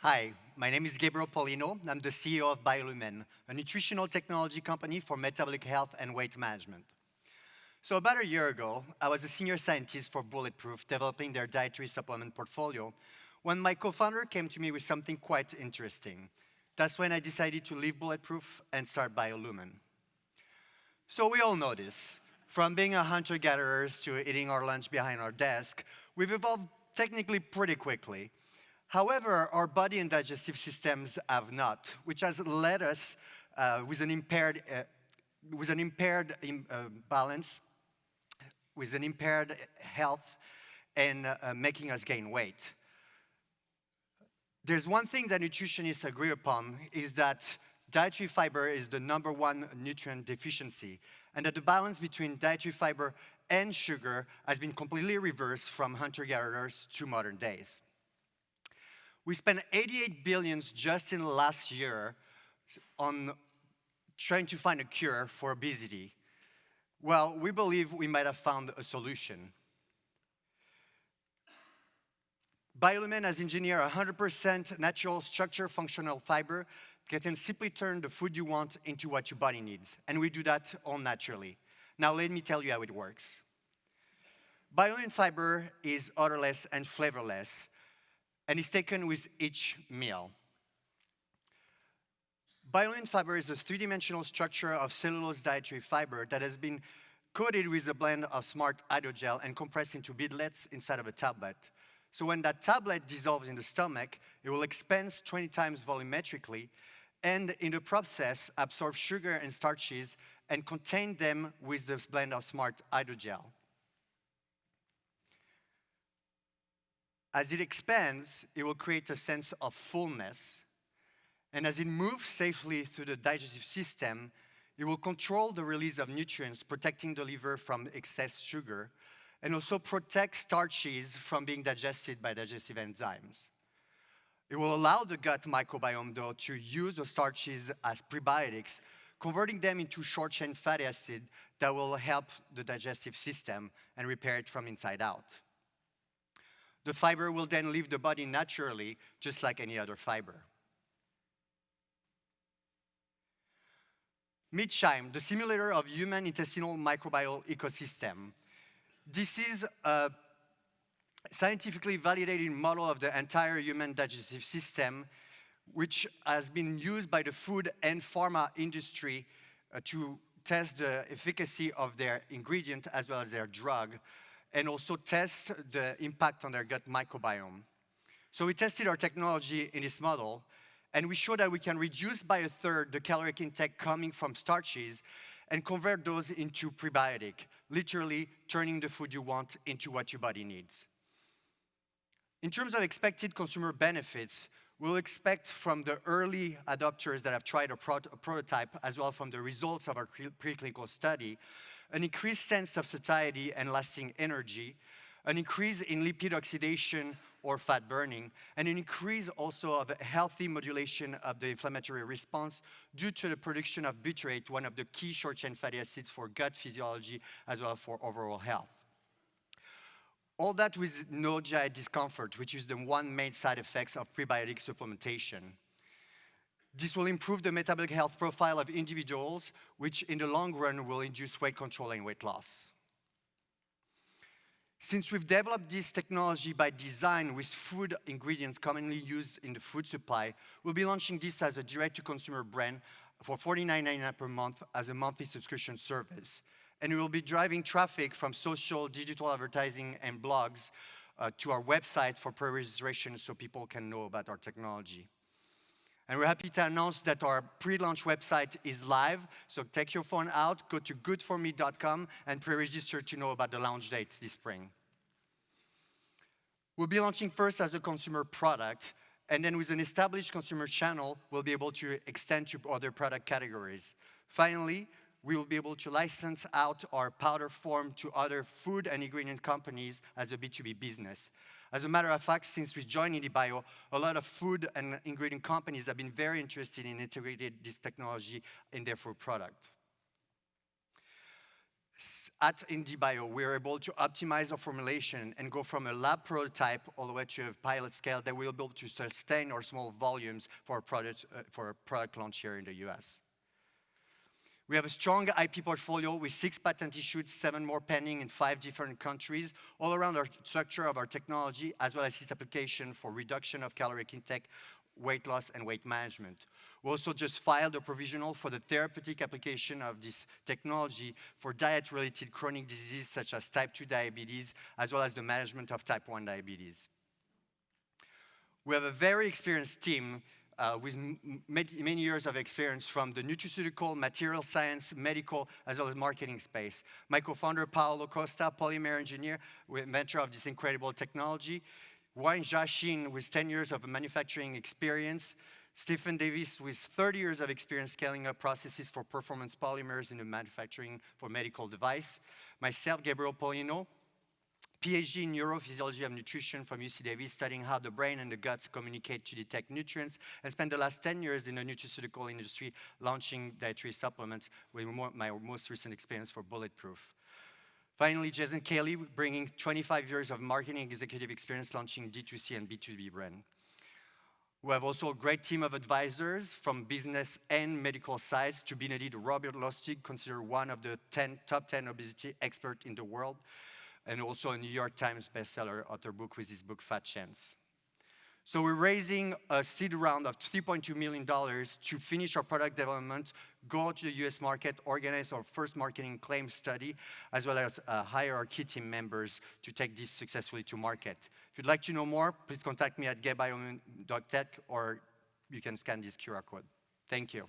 Hi, my name is Gabriel Paulino. I'm the CEO of BioLumen, a nutritional technology company for metabolic health and weight management. So about a year ago, I was a senior scientist for Bulletproof, developing their dietary supplement portfolio, when my co-founder came to me with something quite interesting. That's when I decided to leave Bulletproof and start BioLumen. So we all know this. From being a hunter-gatherers to eating our lunch behind our desk, we've evolved technically pretty quickly. However, our body and digestive systems have not, which has led us with an impaired balance, with an impaired health, and making us gain weight. There's one thing that nutritionists agree upon, is that dietary fiber is the #1 nutrient deficiency, and that the balance between dietary fiber and sugar has been completely reversed from hunter-gatherers to modern days. We spent 88 billion just in the last year on trying to find a cure for obesity. Well, we believe we might have found a solution. BioLumen has engineered 100% natural structure functional fiber that can simply turn the food you want into what your body needs. And we do that all naturally. Now let me tell you how it works. BioLumen fiber is odorless and flavorless, and is taken with each meal. BioLumen fiber is a three-dimensional structure of cellulose dietary fiber that has been coated with a blend of smart hydrogel and compressed into beadlets inside of a tablet. So when that tablet dissolves in the stomach, it will expand 20 times volumetrically, and in the process, absorb sugar and starches and contain them with this blend of smart hydrogel. As it expands, it will create a sense of fullness. And as it moves safely through the digestive system, it will control the release of nutrients, protecting the liver from excess sugar, and also protect starches from being digested by digestive enzymes. It will allow the gut microbiome, though, to use the starches as prebiotics, converting them into short-chain fatty acid that will help the digestive system and repair it from inside out. The fiber will then leave the body naturally, just like any other fiber. Meet Chyme, the simulator of human intestinal microbial ecosystem. This is a scientifically validated model of the entire human digestive system, which has been used by the food and pharma industry to test the efficacy of their ingredient as well as their drug, and also test the impact on their gut microbiome. So we tested our technology in this model, and we showed that we can reduce by a third the caloric intake coming from starches and convert those into prebiotic, literally turning the food you want into what your body needs. In terms of expected consumer benefits, we'll expect from the early adopters that have tried a prototype, as well from the results of our preclinical study, an increased sense of satiety and lasting energy, an increase in lipid oxidation or fat burning, and an increase also of healthy modulation of the inflammatory response due to the production of butyrate, one of the key short-chain fatty acids for gut physiology as well as for overall health. All that with no GI discomfort, which is the one main side effect of prebiotic supplementation. This will improve the metabolic health profile of individuals, which in the long run will induce weight control and weight loss. Since we've developed this technology by design with food ingredients commonly used in the food supply, we'll be launching this as a direct-to-consumer brand for $49.99 per month as a monthly subscription service. And we will be driving traffic from social, digital advertising, and blogs to our website for pre-registration so people can know about our technology. And we're happy to announce that our pre-launch website is live, so take your phone out, go to goodforme.com, and pre-register to know about the launch dates this spring. We'll be launching first as a consumer product, and then with an established consumer channel, we'll be able to extend to other product categories. Finally, we will be able to license out our powder form to other food and ingredient companies as a B2B business. As a matter of fact, since we joined IndieBio, a lot of food and ingredient companies have been very interested in integrating this technology in their food product. at IndieBio, we're able to optimize our formulation and go from a lab prototype all the way to a pilot scale that we'll be able to sustain our small volumes for a product launch here in the US. We have a strong IP portfolio with 6 patent issued, 7 more pending in 5 different countries, all around our structure of our technology, as well as its application for reduction of caloric intake, weight loss, and weight management. We also just filed a provisional for the therapeutic application of this technology for diet-related chronic diseases such as type 2 diabetes, as well as the management of type 1 diabetes. We have a very experienced team with many years of experience from the nutraceutical, material science, medical, as well as marketing space. My co-founder, Paolo Costa, polymer engineer, inventor of this incredible technology. Wayne Jashin with 10 years of manufacturing experience. Stephen Davis with 30 years of experience scaling up processes for performance polymers in the manufacturing for medical device. Myself, Gabriel Polino, PhD in neurophysiology of nutrition from UC Davis, studying how the brain and the guts communicate to detect nutrients, and spent the last 10 years in the nutraceutical industry launching dietary supplements with my most recent experience for Bulletproof. Finally, Jason Cayley, bringing 25 years of marketing executive experience launching D2C and B2B brand. We have also a great team of advisors from business and medical sides. To be noted, Robert Lustig, considered one of the top 10 obesity experts in the world, and also a New York Times bestseller author book with his book, Fat Chance. So we're raising a seed round of $3.2 million to finish our product development, go to the US market, organize our first marketing claim study, as well as hire our key team members to take this successfully to market. If you'd like to know more, please contact me at getbiolumen.tech, or you can scan this QR code. Thank you.